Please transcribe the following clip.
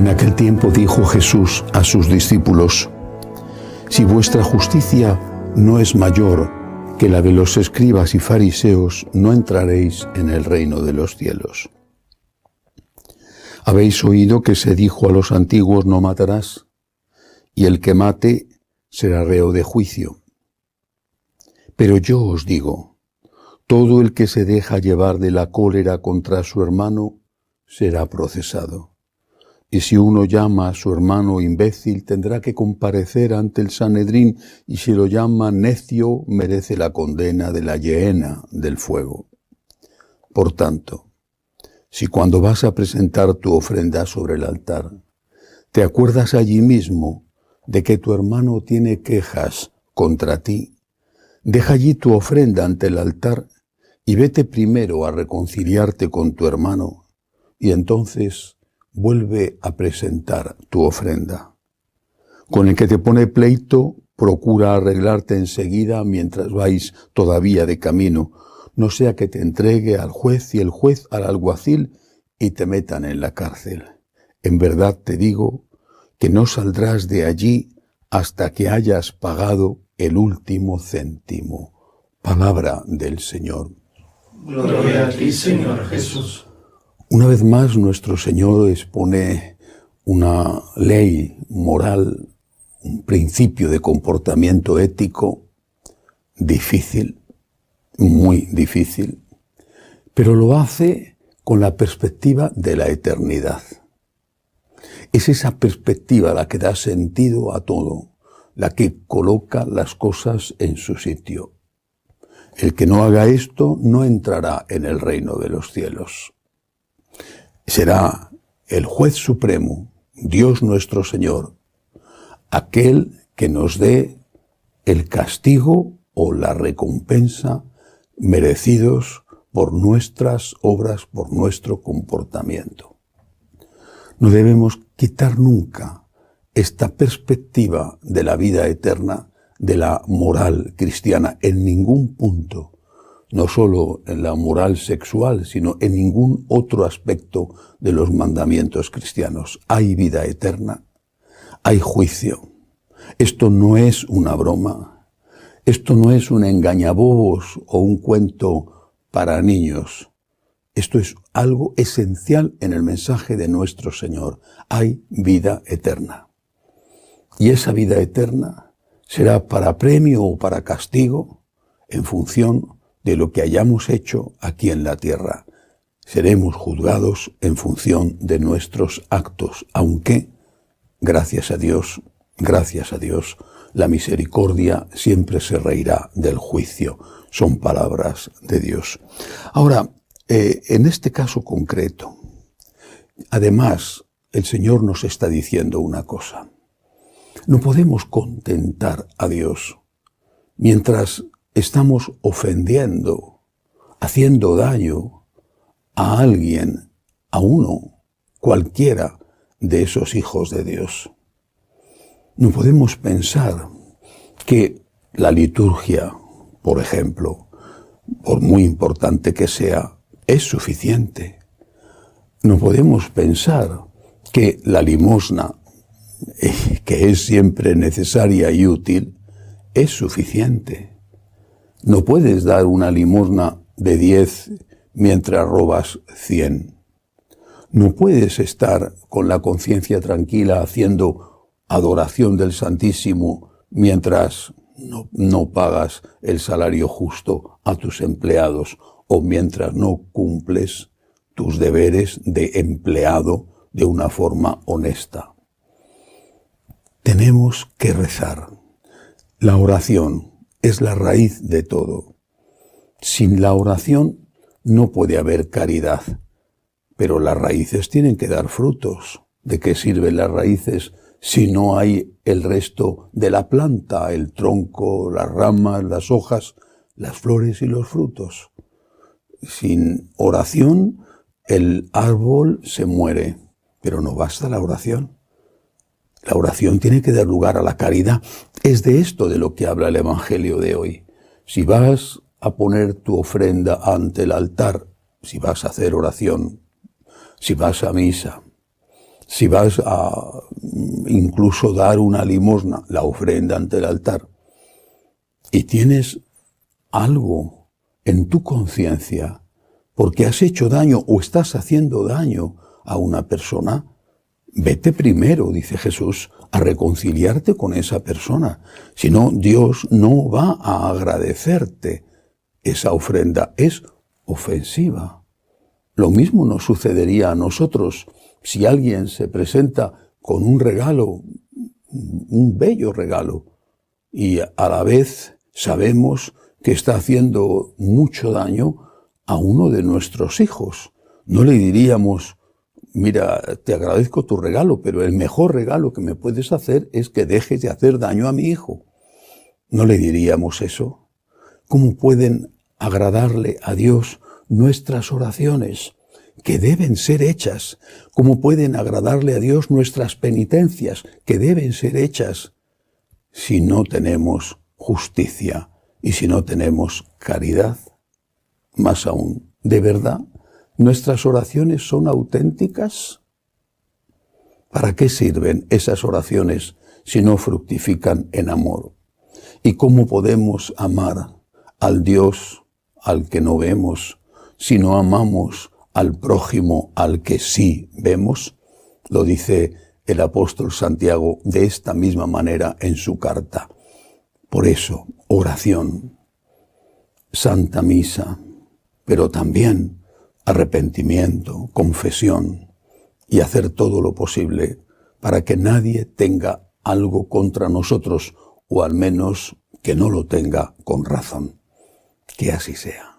En aquel tiempo dijo Jesús a sus discípulos: si vuestra justicia no es mayor que la de los escribas y fariseos, no entraréis en el reino de los cielos. Habéis oído que se dijo a los antiguos: no matarás, y el que mate será reo de juicio. Pero yo os digo, todo el que se deja llevar de la cólera contra su hermano será procesado. Y si uno llama a su hermano imbécil, tendrá que comparecer ante el Sanedrín, y si lo llama necio, merece la condena de la hiena del fuego. Por tanto, si cuando vas a presentar tu ofrenda sobre el altar, te acuerdas allí mismo de que tu hermano tiene quejas contra ti, deja allí tu ofrenda ante el altar y vete primero a reconciliarte con tu hermano, y entonces vuelve a presentar tu ofrenda. Con el que te pone pleito, procura arreglarte enseguida mientras vais todavía de camino, no sea que te entregue al juez y el juez al alguacil y te metan en la cárcel. En verdad te digo que no saldrás de allí hasta que hayas pagado el último céntimo. Palabra del Señor. Gloria a ti, Señor Jesús. Una vez más, nuestro Señor expone una ley moral, un principio de comportamiento ético difícil, muy difícil, pero lo hace con la perspectiva de la eternidad. Es esa perspectiva la que da sentido a todo, la que coloca las cosas en su sitio. El que no haga esto no entrará en el reino de los cielos. Será el juez supremo, Dios nuestro Señor, aquel que nos dé el castigo o la recompensa merecidos por nuestras obras, por nuestro comportamiento. No debemos quitar nunca esta perspectiva de la vida eterna, de la moral cristiana, en ningún punto. No solo en la moral sexual, sino en ningún otro aspecto de los mandamientos cristianos. Hay vida eterna, hay juicio. Esto no es una broma, esto no es un engañabobos o un cuento para niños. Esto es algo esencial en el mensaje de nuestro Señor. Hay vida eterna. Y esa vida eterna será para premio o para castigo en función de lo que hayamos hecho aquí en la tierra. Seremos juzgados en función de nuestros actos, aunque, gracias a Dios, la misericordia siempre se reirá del juicio. Son palabras de Dios. Ahora, en este caso concreto, además, el Señor nos está diciendo una cosa. No podemos contentar a Dios mientras estamos ofendiendo, haciendo daño a alguien, a uno, cualquiera de esos hijos de Dios. No podemos pensar que la liturgia, por ejemplo, por muy importante que sea, es suficiente. No podemos pensar que la limosna, que es siempre necesaria y útil, es suficiente. No puedes dar una limosna de 10 mientras robas 100. No puedes estar con la conciencia tranquila haciendo adoración del Santísimo mientras no pagas el salario justo a tus empleados o mientras no cumples tus deberes de empleado de una forma honesta. Tenemos que rezar. La oración es la raíz de todo. Sin la oración no puede haber caridad, pero las raíces tienen que dar frutos. ¿De qué sirven las raíces si no hay el resto de la planta, el tronco, las ramas, las hojas, las flores y los frutos? Sin oración el árbol se muere, pero no basta la oración. La oración tiene que dar lugar a la caridad. Es de esto de lo que habla el Evangelio de hoy. Si vas a poner tu ofrenda ante el altar, si vas a hacer oración, si vas a misa, si vas a incluso dar una limosna, la ofrenda ante el altar, y tienes algo en tu conciencia porque has hecho daño o estás haciendo daño a una persona, vete primero, dice Jesús, a reconciliarte con esa persona. Si no, Dios no va a agradecerte esa ofrenda. Es ofensiva. Lo mismo nos sucedería a nosotros si alguien se presenta con un regalo, un bello regalo, y a la vez sabemos que está haciendo mucho daño a uno de nuestros hijos. No le diríamos, mira, te agradezco tu regalo, pero el mejor regalo que me puedes hacer es que dejes de hacer daño a mi hijo. ¿No le diríamos eso? ¿Cómo pueden agradarle a Dios nuestras oraciones, que deben ser hechas? ¿Cómo pueden agradarle a Dios nuestras penitencias, que deben ser hechas, si no tenemos justicia y si no tenemos caridad? Más aún, ¿de verdad nuestras oraciones son auténticas? ¿Para qué sirven esas oraciones si no fructifican en amor? ¿Y cómo podemos amar al Dios al que no vemos si no amamos al prójimo al que sí vemos? Lo dice el apóstol Santiago de esta misma manera en su carta. Por eso, oración, Santa Misa, pero también arrepentimiento, confesión y hacer todo lo posible para que nadie tenga algo contra nosotros, o al menos que no lo tenga con razón. Que así sea.